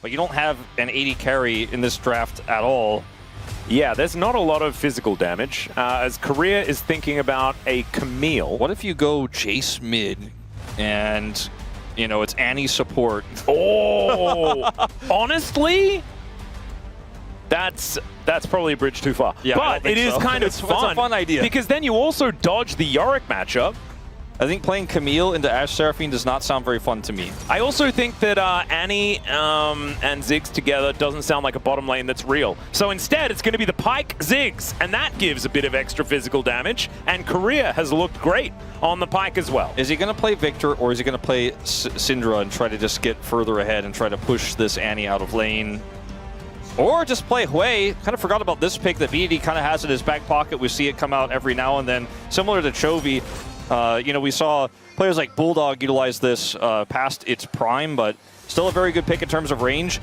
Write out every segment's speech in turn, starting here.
but you don't have an 80 carry in this draft at all. Yeah, there's not a lot of physical damage, as Korea is thinking about a Camille. What if you go Jace mid and, you know, it's Annie support? Oh, honestly, that's probably a bridge too far. Yeah, but it is kind of it's fun. a fun idea. Because then you also dodge the Yorick matchup. I think playing Camille into Ashe Seraphine does not sound very fun to me. I also think that Annie and Ziggs together doesn't sound like a bottom lane that's real. So instead, it's going to be the Pyke Ziggs, and that gives a bit of extra physical damage. And Korea has looked great on the Pyke as well. Is he going to play Victor, or is he going to play Syndra and try to just get further ahead and try to push this Annie out of lane? Or just play Hui. Kind of forgot about this pick that BD kind of has in his back pocket. We see it come out every now and then. Similar to Chovy. You know, we saw players like Bulldog utilize this past its prime, but still a very good pick in terms of range.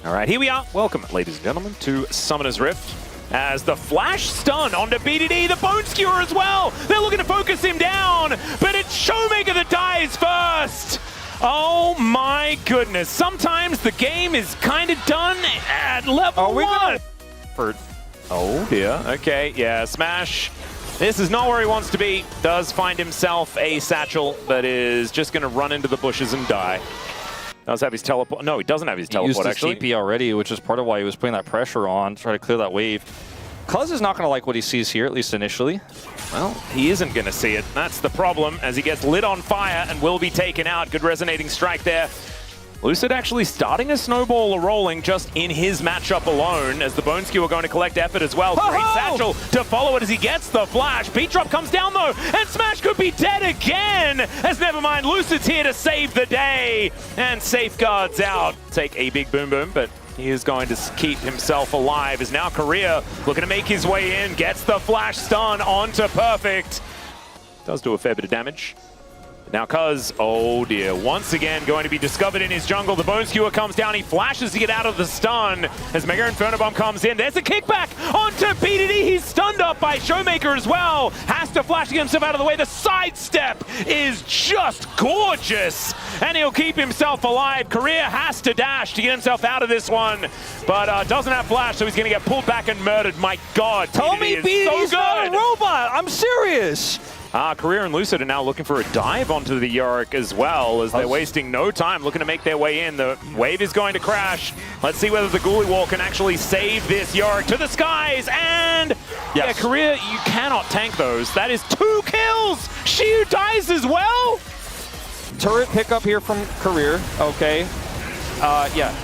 All right, here we are. Welcome, ladies and gentlemen, to Summoner's Rift. As the flash stun onto BDD, the Bone Skewer as well. They're looking to focus him down, but it's Showmaker that dies first. Oh my goodness. Sometimes the game is kind of done at level 1. Oh dear. Okay, yeah, Smash. This is not where he wants to be. Does find himself a satchel, but is just going to run into the bushes and die. Does have his teleport. No, he doesn't have his teleport, actually. He used his TP already, which is part of why he was putting that pressure on to try to clear that wave. Cuz is not going to like what he sees here, at least initially. Well, he isn't going to see it. That's the problem, as he gets lit on fire and will be taken out. Good resonating strike there. Lucid actually starting a snowball rolling just in his matchup alone, as the Bone Skewer going to collect effort as well. Great satchel to follow it as he gets the flash. Beat drop comes down though, and Smash could be dead again, as never mind, Lucid's here to save the day, and safeguards out. Take a big boom boom, but he is going to keep himself alive, as now Korea looking to make his way in, gets the flash stun onto Perfect. Does do a fair bit of damage. Now Cuz, oh dear, once again going to be discovered in his jungle. The Bone Skewer comes down, he flashes to get out of the stun as Mega Inferno Bomb comes in. There's a kickback onto BDD, he's stunned up by Showmaker as well. Has to flash to get himself out of the way. The sidestep is just gorgeous, and he'll keep himself alive. Korea has to dash to get himself out of this one, but doesn't have flash, so he's going to get pulled back and murdered. My God, Tell me BDD's so not a good. robot, I'm serious. Korea and Lucid are now looking for a dive onto the Yorick as well, as they're wasting no time looking to make their way in. The wave is going to crash. Let's see whether the Ghoulie Wall can actually save this Yorick to the skies. And yeah, Korea, you cannot tank those. That is 2 kills. Shiu dies as well. Turret pickup here from Career. Okay. Yeah.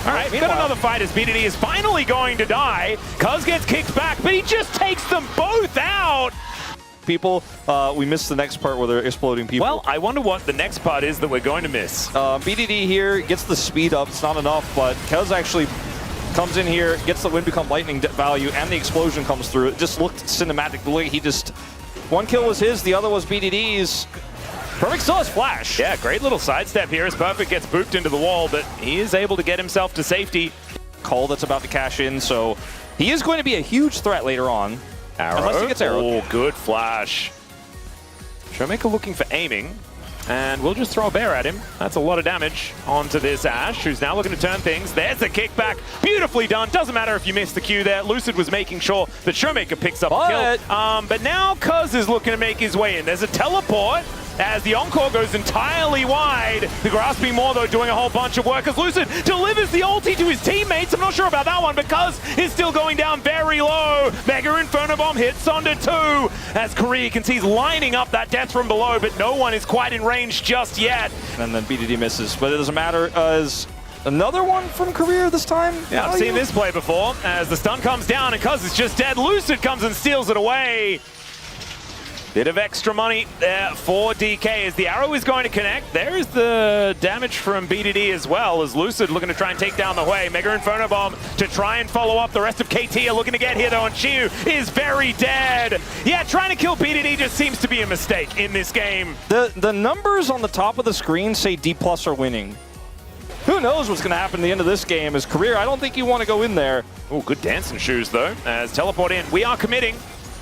All right, got another fight as BDD is finally going to die. Cuz gets kicked back, but he just takes them both out. People, we missed the next part where they're exploding people. Well, I wonder what the next part is that we're going to miss. BDD here gets the speed up. It's not enough, but Kez actually comes in here, gets the Wind Become Lightning value, and the explosion comes through. It just looked cinematic. The way he just... One kill was his, the other was BDD's. Perfect still has flash. Yeah, great little sidestep here as Perfect gets booped into the wall, but he is able to get himself to safety. Call that's about to cash in, so he is going to be a huge threat later on. Arrow. Unless he gets arrowed. Oh, good flash. Showmaker looking for aiming, and we'll just throw a bear at him. That's a lot of damage onto this Ashe, who's now looking to turn things. There's a kickback. Beautifully done. Doesn't matter if you missed the Q there. Lucid was making sure that Showmaker picks up the kill. But now Cuz is looking to make his way in. There's a teleport as the Encore goes entirely wide. The Grasping Maw, though, doing a whole bunch of work as Lucid delivers the ulti to his teammates. I'm not sure about that one, but Cuz is still going down very low. Mega Inferno Bomb hits onto 2 as Korea can see he's lining up that death from below, but no one is quite in range just yet. And then BDD misses, but it doesn't matter as another one from Career this time. Yeah, I've seen this play before as the stun comes down and Cuz is just dead. Lucid comes and steals it away. Bit of extra money there for DK as the arrow is going to connect. There is the damage from BDD as well, as Lucid looking to try and take down the Hui. Mega Inferno Bomb to try and follow up. The rest of KT are looking to get here though, and Chiu is very dead. Yeah, trying to kill BDD just seems to be a mistake in this game. The numbers on the top of the screen say D+ are winning. Who knows what's going to happen at the end of this game? His career, I don't think you want to go in there. Oh, good dancing shoes though, as teleport in. We are committing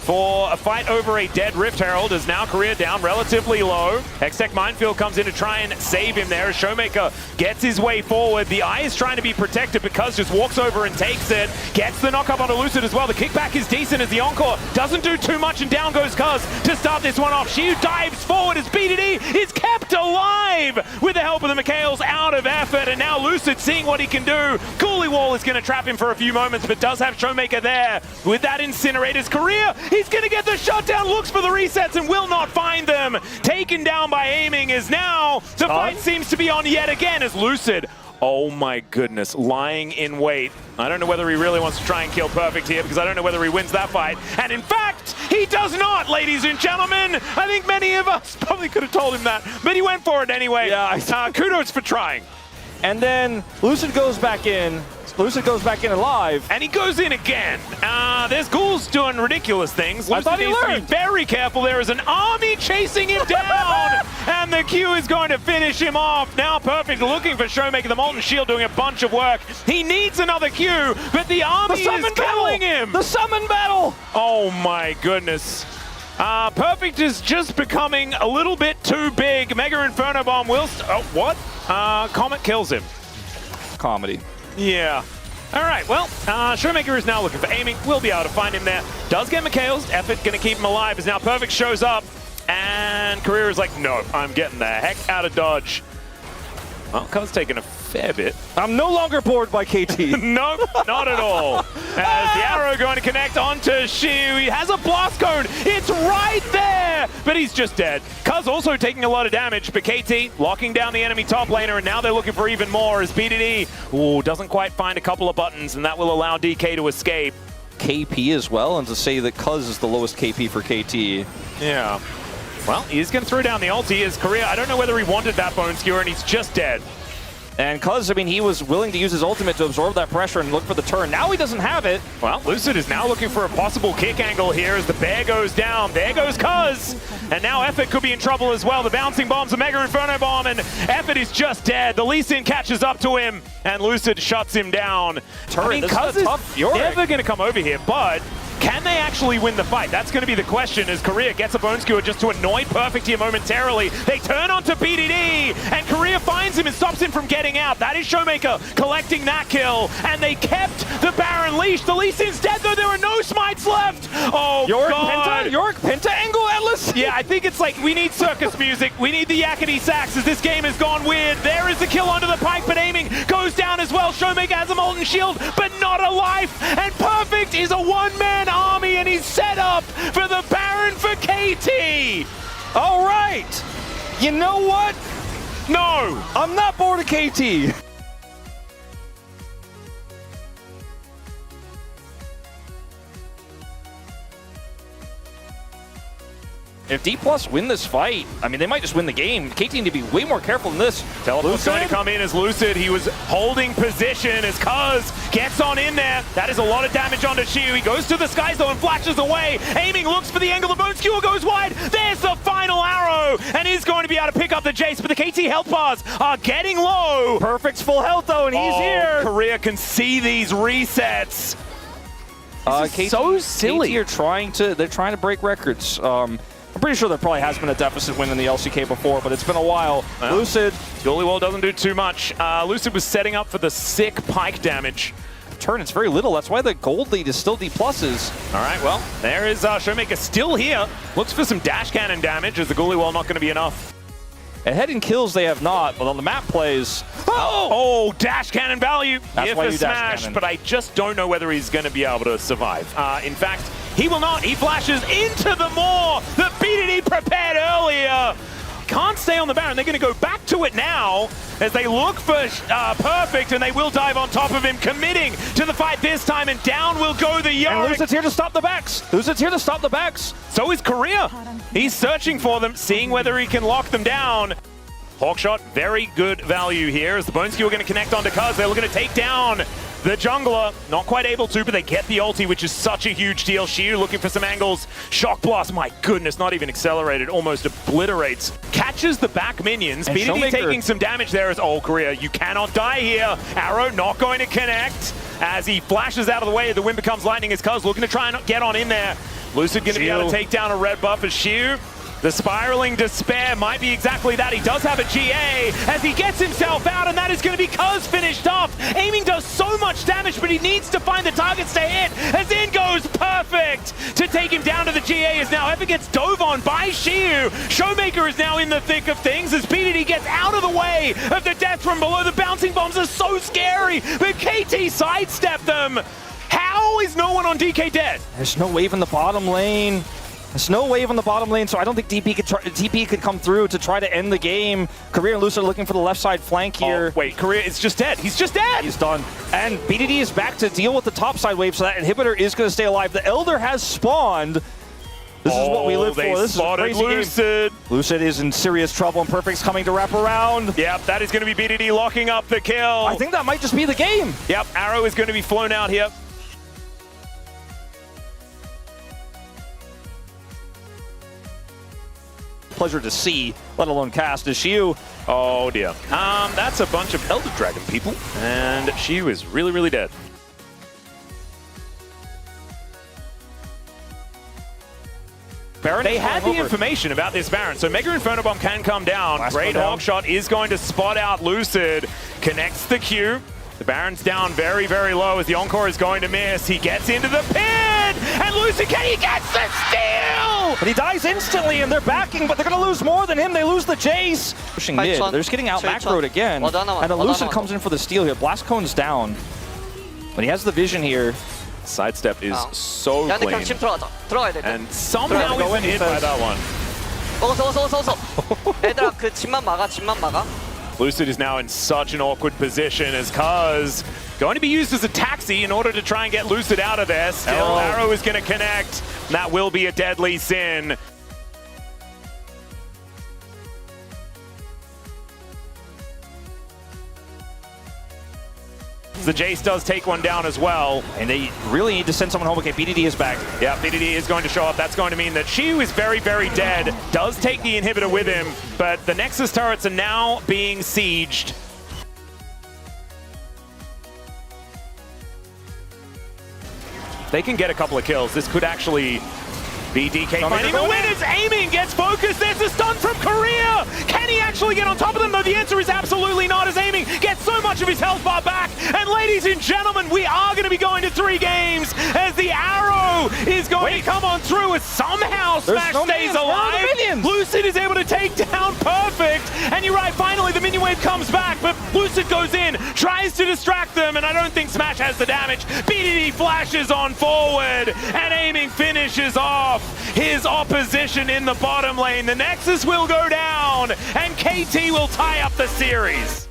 for a fight over a dead Rift Herald, as now career down relatively low. Hextech Minefield comes in to try and save him there. Showmaker gets his way forward. The Eye is trying to be protected because just walks over and takes it. Gets the knock up onto Lucid as well. The kickback is decent as the Encore doesn't do too much, and down goes Cuz to start this one off. Shiu dives forward as BDD is kept alive with the help of the Mikhails out of effort, and now Lucid seeing what he can do. Coolie Wall is going to trap him for a few moments, but does have Showmaker there with that Incinerator's career. He's going to get the shutdown, looks for the resets and will not find them. Taken down by aiming is now, the fight seems to be on yet again as Lucid, oh my goodness, lying in wait. I don't know whether he really wants to try and kill Perfect here, because I don't know whether he wins that fight. And in fact, he does not, ladies and gentlemen. I think many of us probably could have told him that, but he went for it anyway. Yeah, kudos for trying. And then Lucid goes back in. Lucid goes back in alive. And he goes in again. There's ghouls doing ridiculous things. Lucid I thought he needs to learned. be very careful. There is an army chasing him down. And the Q is going to finish him off. Now Perfect looking for Showmaker. The Molten Shield doing a bunch of work. He needs another Q, but the army is killing him. The summon battle. Oh my goodness. Perfect is just becoming a little bit too big. Mega Inferno Bomb will... what? Comet kills him. Comedy. Yeah. All right, well, Showmaker is now looking for aiming. We'll be able to find him there. Does get Mikhail's effort, going to keep him alive, as now Perfect shows up. And Career is like, no, I'm getting the heck out of Dodge. Well, Cuz taking a fair bit. I'm no longer bored by KT. Nope, not at all. As the arrow going to connect onto Shiu. He has a blast cone. It's right there, but he's just dead. Cuz also taking a lot of damage, but KT locking down the enemy top laner, and now they're looking for even more as BDD doesn't quite find a couple of buttons, and that will allow DK to escape. KP as well, and to say that Cuz is the lowest KP for KT. Yeah. Well, he's going to throw down the ulti as Korea. I don't know whether he wanted that bone skewer, and he's just dead. And Cuz, I mean, he was willing to use his ultimate to absorb that pressure and look for the turn. Now he doesn't have it. Well, Lucid is now looking for a possible kick angle here as the bear goes down. There goes Cuz. And now Effort could be in trouble as well. The bouncing bombs, the Mega Inferno Bomb, and Effort is just dead. The Lee Sin catches up to him, and Lucid shuts him down. Turret, I mean, Cuz is never going to come over here, but can they actually win the fight? That's going to be the question as Korea gets a bone skewer just to annoy Perfect here momentarily. They turn onto BDD, and Korea finds him and stops him from getting out. That is Showmaker collecting that kill, and they kept the Baron leash. The Lee Sin's dead, though. There are no smites left. Oh, God. Yorick Penta angle Atlas. Yeah, I think it's like we need circus music. We need the yakety sax as this game has gone weird. There is the kill onto the pike, but aiming goes down as well. Showmaker has a Molten Shield, but not a life. And Perfect is a one-man army, and he's set up for the Baron for KT. All right. You know what? No. I'm not bored of KT. If D+ win this fight, I mean, they might just win the game. KT need to be way more careful than this. Teleport's going to come in as Lucid. He was holding position as Cuz gets on in there. That is a lot of damage onto Shiu. He goes to the skies though and flashes away. Aiming, looks for the angle. The bone skewer goes wide. There's the final arrow, and he's going to be able to pick up the Jace, but the KT health bars are getting low. Perfect's full health though, and he's here. Korea can see these resets. This is so silly. KT are they're trying to break records. I'm pretty sure there probably has been a deficit win in the LCK before, but it's been a while. Well, Lucid. Coolie Wall doesn't do too much. Lucid was setting up for the sick pike damage. Turn, it's very little. That's why the gold lead is still D+'s. All right, well, there is Showmaker still here. Looks for some dash cannon damage as the Coolie Wall not going to be enough. Ahead in kills they have not, but on the map plays. Oh, dash cannon value. That's here why for you Smash, dash but I just don't know whether he's going to be able to survive. In fact, he will not. He flashes into the Maw that BDD prepared earlier. can't stay on the Baron. They're going to go back to it now as they look for Perfect, and they will dive on top of him, committing to the fight this time, and down will go the Yorick. And Lucid's here to stop the backs. Lucid's here to stop the backs. So is Korea. He's searching for them, seeing whether he can lock them down. Hawkshot, very good value here as the Bone Skewer going to connect onto Cuz. They're looking to take down the jungler. Not quite able to, but they get the ulti, which is such a huge deal. Shiu looking for some angles. Shock Blast, my goodness, not even accelerated. Almost obliterates. Catches the back minions. BDD taking some damage there as, oh, Korea, you cannot die here. Arrow not going to connect. As he flashes out of the way, the wind becomes lightning as Cuz looking to try and get on in there. Lucid going to be able to take down a red buff as Shiu. The spiraling despair might be exactly that. He does have a GA as he gets himself out, and that is going to be Cuz finished off. Aiming does so much damage, but he needs to find the targets to hit. As in goes Perfect to take him down to the GA as now Ever gets dove on by Shiu. Showmaker is now in the thick of things as BDD gets out of the way of the death from below. The bouncing bombs are so scary, but KT sidestepped them. How is no one on DK dead? There's no wave in the bottom lane. There's no wave on the bottom lane, so I don't think DP could come through to try to end the game. Korea and Lucid are looking for the left side flank here. Oh, wait, Korea is just dead. He's just dead. He's done. And BDD is back to deal with the top side wave, so that inhibitor is going to stay alive. The Elder has spawned. This is what we live for. This is a crazy Lucid. Game. Lucid is in serious trouble, and Perfect's coming to wrap around. Yep, that is going to be BDD locking up the kill. I think that might just be the game. Yep, Arrow is going to be flown out here. Pleasure to see, let alone cast, is Shiu. Oh dear. That's a bunch of Elder Dragon people, and Shiu is really, really dead. Baron they had the information about this Baron, so Mega Inferno Bomb can come down. Great Hawkshot is going to spot out Lucid, connects the Q. The Baron's down very, very low as the Encore is going to miss. He gets into the pit, and Lucid, he gets the steal! But he dies instantly, and they're backing, but they're going to lose more than him. They lose the Jace. Pushing mid, they're just getting out macroed again. And the Lucid comes in for the steal here. Blast Cone's down, but he has the vision here. Sidestep is so clean. And somehow isn't hit by that one. 얘들아 그 집만 막아. Lucid is now in such an awkward position as Cuz going to be used as a taxi in order to try and get Lucid out of there. Still, Arrow is going to connect. That will be a deadly sin. The Jace does take one down as well. And they really need to send someone home. Okay, BDD is back. Yeah, BDD is going to show up. That's going to mean that Shiu is very, very dead. Does take the inhibitor with him, but the Nexus turrets are now being sieged. They can get a couple of kills. This could actually be DK finding the win. It's aiming, gets focused. There's a stun from Korea. Can he actually get on top of them? No, the answer is absolutely not, as aiming gets so much of his health bar back. And ladies and gentlemen, we are going to be going to 3 games as the Arrow is going to come on through as somehow Smash stays alive. Lucid is able to take down Perfect. And you're right, finally the minion wave comes back, but Lucid goes in, tries to distract them, and I don't think Smash has the damage. BDD flashes on forward, and aiming finishes off his opposition in the bottom lane. The Nexus will go down, and KT will tie up the series.